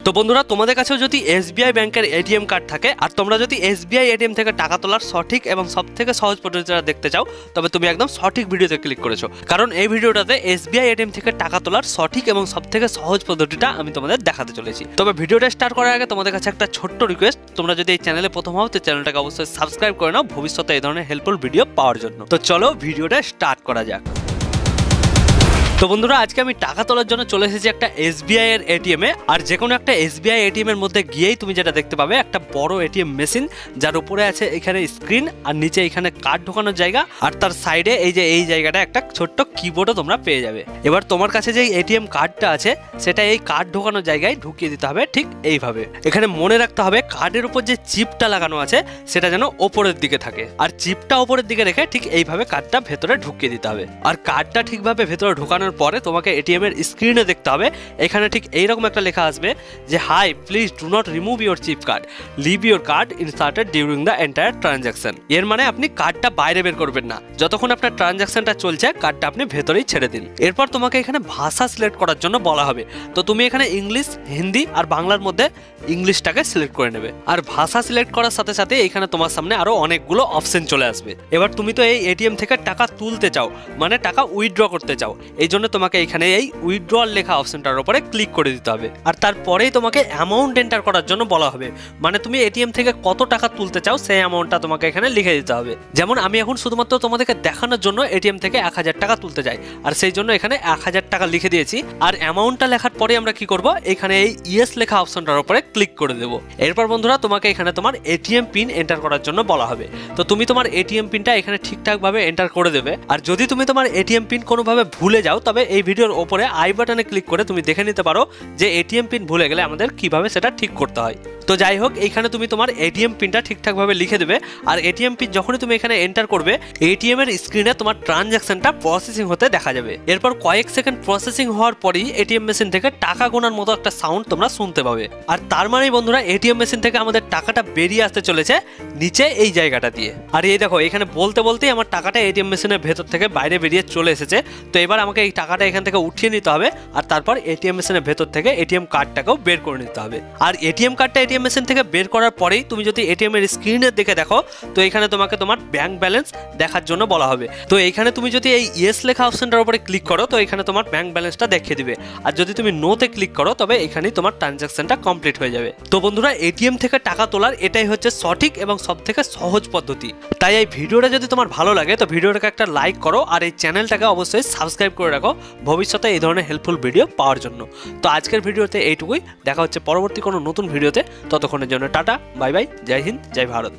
তো বন্ধুরা, তোমাদের কাছেও যদি এসবিআই ব্যাংকের এটিএম কার্ড থাকে আর তোমরা যদি এসবিআই এটিএম থেকে টাকা তোলার সঠিক এবং সবথেকে সহজ পদ্ধতিটা দেখতে চাও, তবে তুমি একদম সঠিক ভিডিওতে ক্লিক করেছো। কারণ এই ভিডিওটাতে এসবিআই এটিএম থেকে টাকা তোলার সঠিক এবং সবথেকে সহজ পদ্ধতিটা আমি তোমাদের দেখাতে চলেছি। তবে ভিডিওটা স্টার্ট করার আগে তোমাদের কাছে একটা ছোট্ট রিকোয়েস্ট, তোমরা যদি এই চ্যানেলে প্রথম হও তো চ্যানেলটাকে অবশ্যই সাবস্ক্রাইব করে নাও ভবিষ্যতে এই ধরনের হেল্পফুল ভিডিও পাওয়ার জন্য। তো চলো ভিডিওটা স্টার্ট করা যাক। তো বন্ধুরা, আজকে আমি টাকা তোলার জন্য চলে এসেছি একটা এসবিআই এর এটিএম এ। আর যে কোনো একটা এসবিআই এটিএম এর মধ্যে গিয়েই তুমি যেটা দেখতে পাবে একটা বড় এটিএম মেশিন, যার উপরে আছে এখানে স্ক্রিন আর নিচে এখানে কার্ড ঢোকানোর জায়গা, আর তার সাইডে এই জায়গাটা একটা ছোট্ট কিবোর্ডও তোমরা পেয়ে যাবে। এবার তোমার কাছে যে এটিএম কার্ডটা আছে সেটা এই কার্ড ঢোকানোর জায়গায় ঢুকিয়ে দিতে হবে ঠিক এইভাবে। এখানে মনে রাখতে হবে কার্ডের উপর যে চিপটা লাগানো আছে সেটা যেন ওপরের দিকে থাকে, আর চিপটা ওপরের দিকে রেখে ঠিক এইভাবে কার্ডটা ভেতরে ঢুকিয়ে দিতে হবে। আর কার্ডটা ঠিকভাবে ভেতরে ঢোকানোর পরে তোমাকে এটিএম এর স্ক্রিনে দেখতে হবে এখানে ঠিক এইরকম একটা লেখা আসবে যে hi please do not remove your chip card, leave your card inserted during the entire transaction. এর মানে আপনি কার্ডটা বাইরে বের করবেন না, যতক্ষণ আপনার ট্রানজাকশনটা চলছে কার্ডটা আপনি ভেতরেই ছেড়ে দিন। এরপর তোমাকে এখানে ভাষা সিলেক্ট করার জন্য বলা হবে। তো তুমি এখানে ইংলিশ, হিন্দি আর বাংলার মধ্যে ইংলিশটাকে সিলেক্ট করে নেবে। আর ভাষা সিলেক্ট করার সাথে সাথে এখানে তোমার সামনে আরো অনেকগুলো অপশন চলে আসবে। এবার তুমি তো এই এটিএম থেকে টাকা তুলতে চাও, মানে টাকা উইথড্র করতে চাও, এই জন্য তোমাকে এখানে এই উইথড্রয়াল লেখা অপশনটার উপরে ক্লিক করে দিতে হবে। আর তারপরেই তোমাকে অ্যামাউন্ট এন্টার করার জন্য বলা হবে, মানে তুমি এটিএম থেকে কত টাকা তুলতে চাও সেই অ্যামাউন্টটা তোমাকে এখানে লিখে দিতে হবে। যেমন আমি এখন শুধুমাত্র তোমাদেরকে দেখানোর জন্য এটিএম থেকে 1000 টাকা তুলতে চাই, আর সেই জন্য এখানে 1000 টাকা লিখে দিয়েছি। আর অ্যামাউন্টটা লেখার পরে আমরা কি করব, এখানে এই ইয়েস লেখা অপশনটার উপরে ক্লিক করে দেবো। এরপর বন্ধুরা, তোমাকে এখানে তোমার এটিএম পিন এন্টার করার জন্য বলা হবে। তো তুমি তোমার এটিএম পিনটা এখানে ঠিকঠাকভাবে এন্টার করে দেবে। আর যদি তুমি তোমার এটিএম পিন কোনোভাবে ভুলে যাও, তবে এই ভিডিওর ওপরে আই বাটনে ক্লিক করে তুমি দেখে নিতে পারো যে এটিএম পিন ভুলে গেলে আমাদের কিভাবে সেটা ঠিক করতে হয়। তো যাই হোক, এইখানে তুমি তোমার এটিএম পিনটা ঠিকঠাকভাবে লিখে দেবে। আর এটিএম পিন যখনই তুমি এখানে এন্টার করবে, এটিএম এর স্ক্রিনে তোমার ট্রানজাকশনটা প্রসেসিং হতে দেখা যাবে। এরপর কয়েক সেকেন্ড প্রসেসিং হওয়ার পরেই এটিএম মেশিন থেকে টাকা গোনার মতো একটা সাউন্ড তোমরা শুনতে পাবে। আর তার মানে বন্ধুরা, এটিএম মেশিন থেকে আমাদের টাকাটা বেরিয়ে আসতে চলেছে নিচে এই জায়গাটা দিয়ে। আর এই দেখো, এখানে বলতে বলতেই আমার টাকাটা এটিএম মেশিনের ভেতর থেকে বাইরে বেরিয়ে চলে এসেছে। তো এবার আমাকে এই টাকাটা এখান থেকে উঠিয়ে নিতে হবে, আর তারপর এটিএম মেশিনের ভেতর থেকে এটিএম কার্ডটাকেও বের করে নিতে হবে। আর এটিএম কার্ডটা এটিএম মেশিন থেকে বের করার পরেই তুমি যদি এটিএম এর স্ক্রিনের দিকে দেখো, তো এখানে তোমাকে তোমার ব্যাংক ব্যালেন্স দেখার জন্য বলা হবে। তো এইখানে তুমি যদি এই ইয়েস লেখা অপশনটার উপরে ক্লিক করো, তো এখানে তোমার ব্যাংক ব্যালেন্সটা দেখিয়ে দিবে। আর যদি তুমি নোতে ক্লিক করো, তবে এখানেই তোমার ট্রানজাকশনটা কমপ্লিট হয়ে যাবে। তো বন্ধুরা, এটিএম থেকে টাকা তোলার এটাই হচ্ছে সঠিক এবং সবথেকে সহজ পদ্ধতি। তাই এই ভিডিওটা যদি তোমার ভালো লাগে তো ভিডিওটাকে একটা লাইক করো, আর এই চ্যানেলটাকে অবশ্যই সাবস্ক্রাইব করে রাখো ভবিষ্যতে এই ধরনের হেল্পফুল ভিডিও পাওয়ার জন্য। তো আজকের ভিডিওতে এইটুকুই, দেখা হচ্ছে পরবর্তী কোনো নতুন ভিডিওতে। ততক্ষণের জন্য টাটা, বাই বাই, জয় হিন্দ, জয় ভারত।